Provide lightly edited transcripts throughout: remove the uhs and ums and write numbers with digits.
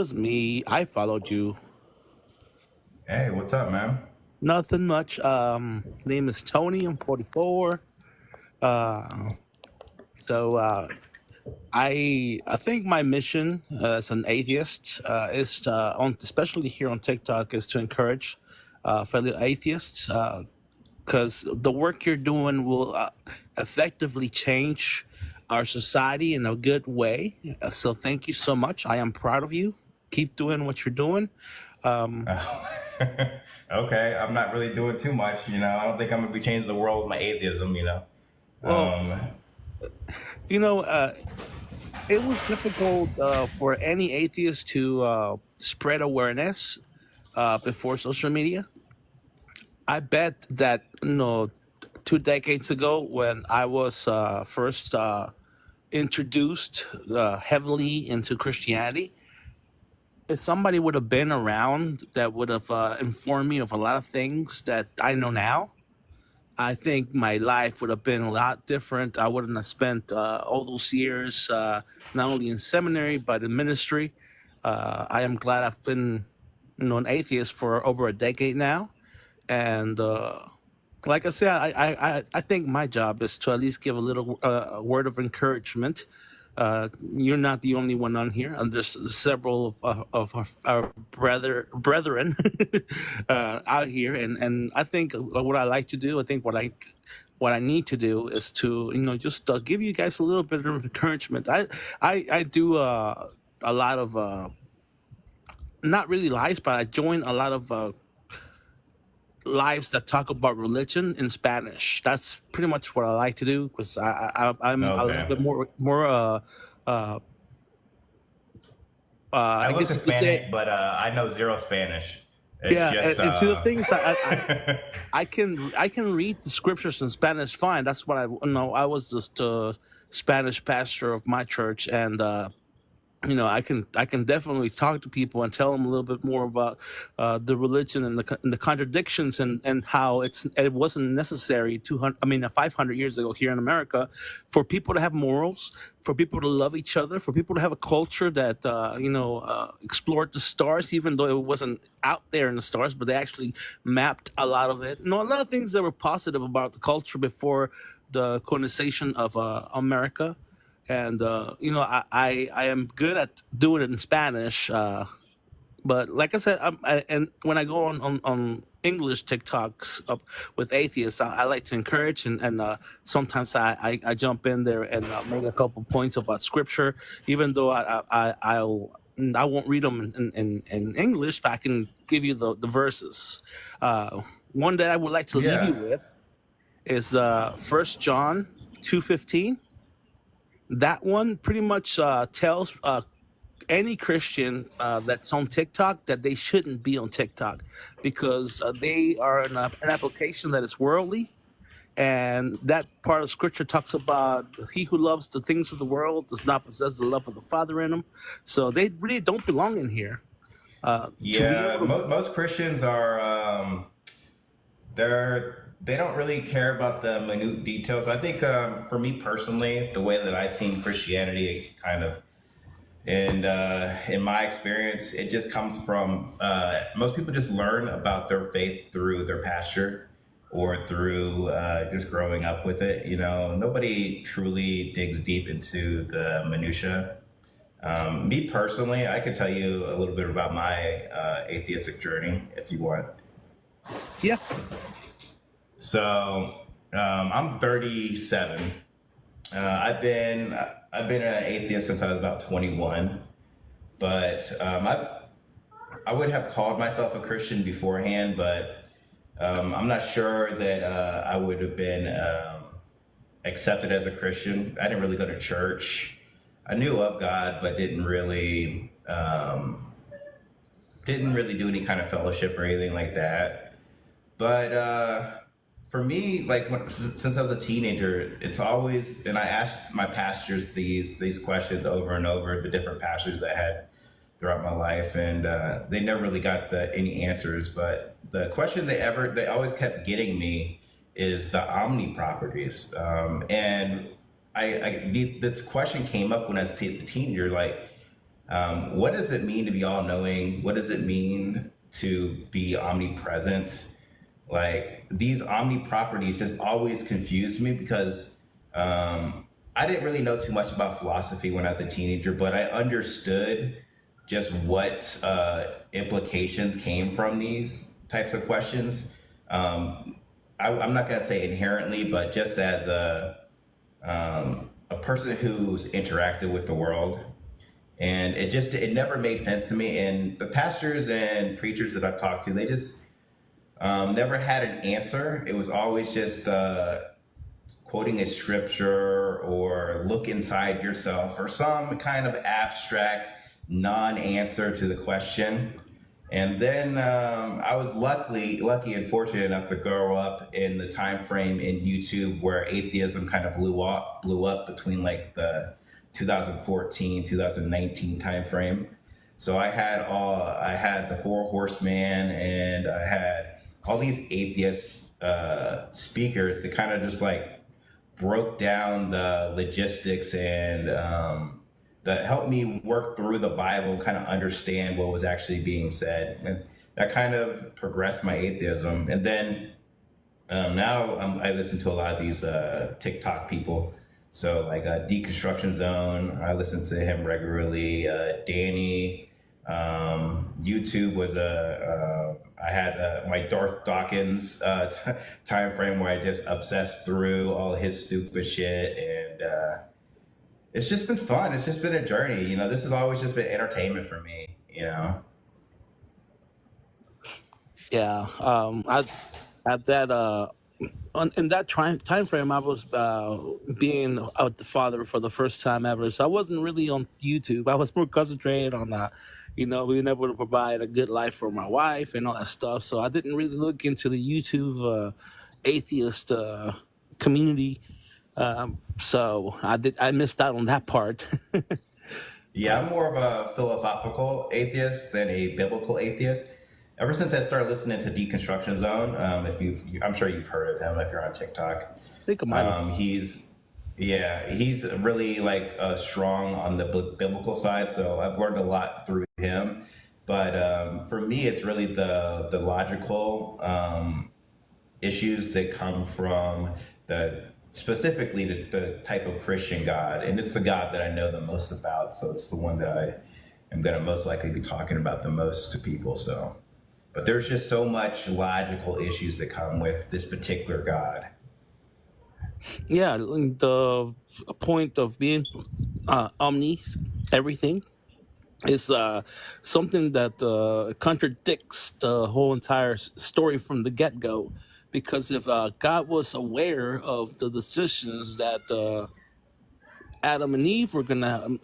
was me. I followed you. Hey, what's up, man? Nothing much. Name is Tony. I'm 44. Uh, so I think my mission as an atheist is especially here on TikTok, is to encourage fellow atheists, because the work you're doing will effectively change our society in a good way. So thank you so much. I am proud of you. Keep doing what you're doing. Um, Okay, I'm not really doing too much. I don't think I'm gonna be changing the world with my atheism. well, Um, you know, it was difficult for any atheist to spread awareness before social media. I bet that 2 decades ago, when I was first introduced heavily into Christianity, if somebody would have been around that would have informed me of a lot of things that I know now, I think my life would have been a lot different. I wouldn't have spent all those years not only in seminary but in ministry. I am glad I've been, an atheist for over a decade now, and like I said, I think my job is to at least give a little word of encouragement. You're not the only one on here, and there's several of our brethren out here, and I think what I like to do, I think what I need to do is to just give you guys a little bit of encouragement. I do a lot of not really lives, but I join a lot of lives that talk about religion in Spanish. That's pretty much what I like to do, because I'm a little okay. bit more uh, I I look guess you could say, Hispanic, but I know zero Spanish. It's yeah. just And see, the thing is, I can read the scriptures in Spanish fine. That's what I know. I was just a Spanish pastor of my church, and I can definitely talk to people and tell them a little bit more about the religion and the contradictions, and how it wasn't necessary 200, 500 years ago here in America, for people to have morals, for people to love each other, for people to have a culture that explored the stars, even though it wasn't out there in the stars, but they actually mapped a lot of it. A lot of things that were positive about the culture before the colonization of America. And I am good at doing it in Spanish, but like I said, and when I go on English TikToks up with atheists, I like to encourage, and sometimes I jump in there and make a couple points about scripture, even though I won't read them in English, but I can give you the verses. One that I would like to leave you yeah, with is 1 John 2:15. That one pretty much tells any Christian that's on TikTok that they shouldn't be on TikTok, because they are an application that is worldly. And that part of scripture talks about he who loves the things of the world does not possess the love of the Father in him. So they really don't belong in here. To be yeah. able to, Most Christians are they don't really care about the minute details. I think for me personally, the way that I seen Christianity, kind of, and in my experience, it just comes from most people just learn about their faith through their pastor or through just growing up with it. Nobody truly digs deep into the minutia. Me personally, I could tell you a little bit about my atheistic journey if you want. yeah, So I'm 37. I've been an atheist since I was about 21, but I would have called myself a Christian beforehand, but I'm not sure that I would have been accepted as a Christian. I didn't really go to church. I knew of God, but didn't really do any kind of fellowship or anything like that. But for me, like since I was a teenager, it's always, and I asked my pastors these questions over and over, the different pastors that I had throughout my life, and they never really got any answers. But the question they always kept getting me is the omni properties, and this question came up when I was a teenager, like What does it mean to be all knowing? What does it mean to be omnipresent? Like these omni properties just always confused me because I didn't really know too much about philosophy when I was a teenager, but I understood just what implications came from these types of questions. Um, I'm not going to say inherently, but just as a person who's interacted with the world, and it never made sense to me. And the pastors and preachers that I've talked to, they just never had an answer. It was always just quoting a scripture or look inside yourself or some kind of abstract non-answer to the question. And then I was lucky and fortunate enough to grow up in the time frame in YouTube where atheism kind of blew up between like the 2014, 2019 time frame. So I had the Four Horsemen, and I had all these atheist speakers that kind of just like broke down the logistics and that helped me work through the Bible, kind of understand what was actually being said. And that kind of progressed my atheism. And then now I listen to a lot of these TikTok people. So like Deconstruction Zone, I listen to him regularly. Danny, YouTube was I had my Darth Dawkins time frame where I just obsessed through all his stupid shit, and it's just been fun. It's just been a journey. You know, this has always just been entertainment for me. You know. Yeah. I at that in that time frame, I was being out the father for the first time ever, so I wasn't really on YouTube. I was more concentrated on being able to provide a good life for my wife and all that stuff. So I didn't really look into the YouTube atheist community. So I missed out on that part. Yeah, I'm more of a philosophical atheist than a biblical atheist. Ever since I started listening to Deconstruction Zone, I'm sure you've heard of him if you're on TikTok. Think I might have. He's yeah, he's really like strong on the biblical side. So I've learned a lot through him. But for me, it's really the logical issues that come from the specifically the type of Christian God, and it's the God that I know the most about. So it's the one that I am going to most likely be talking about the most to people. So, but there's just so much logical issues that come with this particular God. Yeah, the point of being omni everything is something that contradicts the whole entire story from the get-go, because if God was aware of the decisions that Adam and Eve were gonna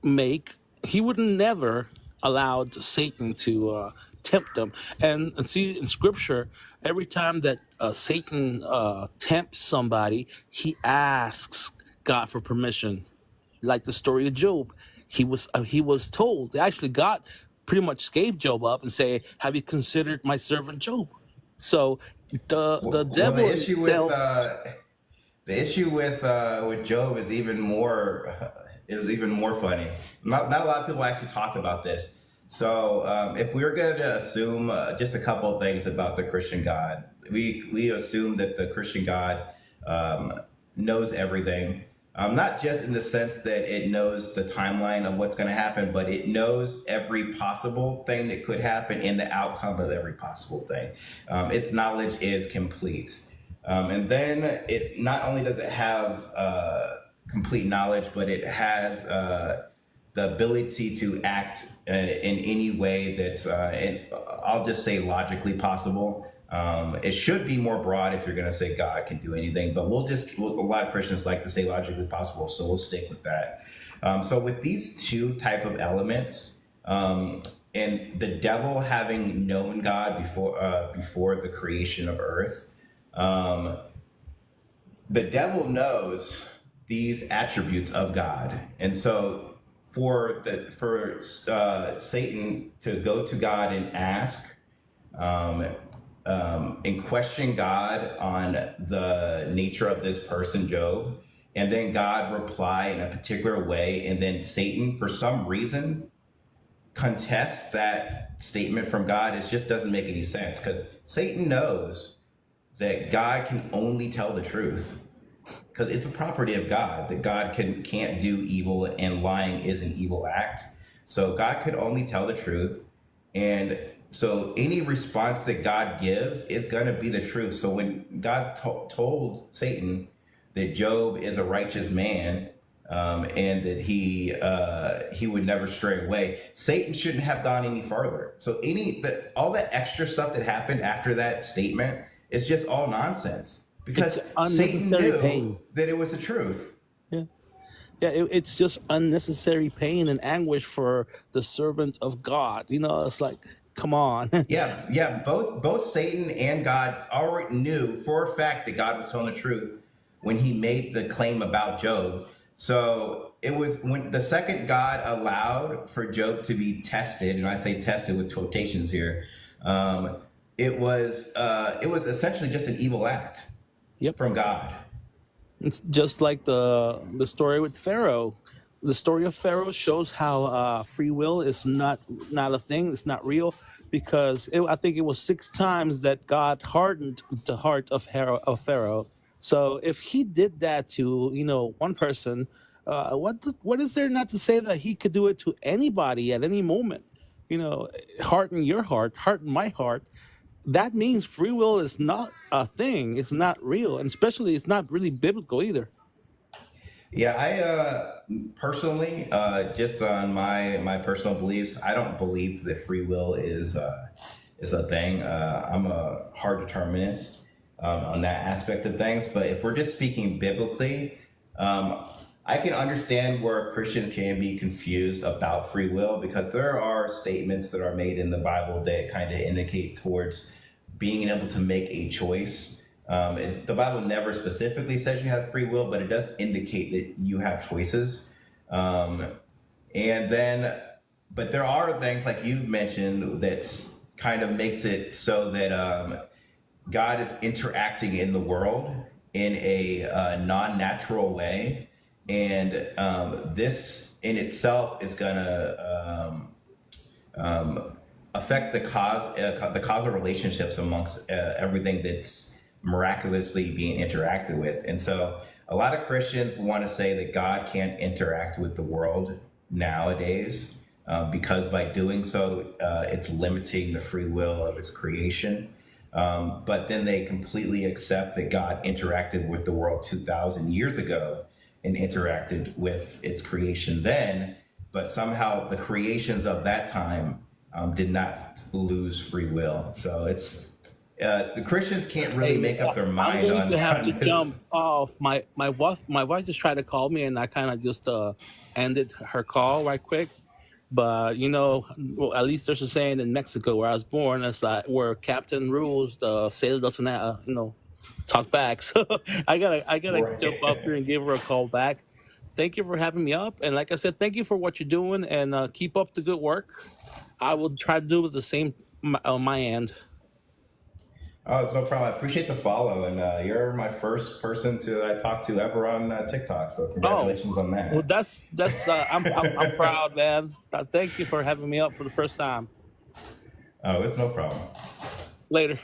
make, he would never allowed Satan to tempt them. And see, in Scripture, every time that Satan tempts somebody, he asks God for permission. Like the story of Job, he was told. Actually, God pretty much gave Job up and say, "Have you considered my servant Job?" So the Well, devil himself. the issue with Job is even more funny. Not a lot of people actually talk about this. So if we were going to assume just a couple of things about the Christian God, we assume that the Christian God knows everything. Not just in the sense that it knows the timeline of what's going to happen, but it knows every possible thing that could happen and the outcome of every possible thing. Its knowledge is complete. And then it not only does it have complete knowledge, but it has the ability to act in any way that's, I'll just say logically possible. It should be more broad if you're going to say God can do anything, but a lot of Christians like to say logically possible, so we'll stick with that. So with these two type of elements, and the devil having known God before the creation of earth, the devil knows these attributes of God, and so for Satan to go to God and ask and question God on the nature of this person, Job, and then God reply in a particular way, and then Satan, for some reason, contests that statement from God, it just doesn't make any sense, because Satan knows that God can only tell the truth, because it's a property of God that God can't do evil, and lying is an evil act. So God could only tell the truth. And so any response that God gives is going to be the truth. So when God told Satan that Job is a righteous man, and that he would never stray away, Satan shouldn't have gone any further. So all that extra stuff that happened after that statement is just all nonsense, It's because Satan unnecessary knew pain. that it was the truth. Yeah. Yeah, it's just unnecessary pain and anguish for the servant of God. It's like, come on. Yeah. Both Satan and God already knew for a fact that God was telling the truth when he made the claim about Job. So it was when the second God allowed for Job to be tested, and I say tested with quotations here, it was essentially just an evil act Yep. from God. It's just like the story with Pharaoh. The story of Pharaoh shows how free will is not a thing. It's not real, because I think it was 6 times that God hardened the heart of Pharaoh. So if he did that to one person, what is there not to say that he could do it to anybody at any moment? You know, harden your heart, harden my heart. That means free will is not a thing. It's not real, and especially it's not really biblical either. Yeah, I personally, just on my personal beliefs, I don't believe that free will is a thing. I'm a hard determinist on that aspect of things. But if we're just speaking biblically, I can understand where Christians can be confused about free will, because there are statements that are made in the Bible that kind of indicate towards being able to make a choice. The Bible never specifically says you have free will, but it does indicate that you have choices. And then, but there are things like you mentioned that's kind of makes it so that God is interacting in the world in a non-natural way, and this in itself is going to affect the causal relationships amongst everything that's miraculously being interacted with. And so a lot of Christians want to say that God can't interact with the world nowadays, because by doing so, it's limiting the free will of its creation. But then they completely accept that God interacted with the world 2,000 years ago and interacted with its creation then, but somehow the creations of that time did not lose free will. So it's the Christians can't really Hey, make up their I'm mind going on, to have to on jump this. off. My wife just tried to call me, and I kind of just ended her call right quick. But well, at least there's a saying in Mexico where I was born. It's like where captain rules, the sailor doesn't talk back. So I gotta jump off here Right. and give her a call back. Thank you for having me up, and like I said, thank you for what you're doing, and keep up the good work. I will try to do the same on my end. Oh, it's no problem. I appreciate the follow, and you're my first person I talk to ever on TikTok. So Oh, congratulations on well, that. that's I'm proud, man. Thank you for having me up for the first time. Oh, it's no problem. Later.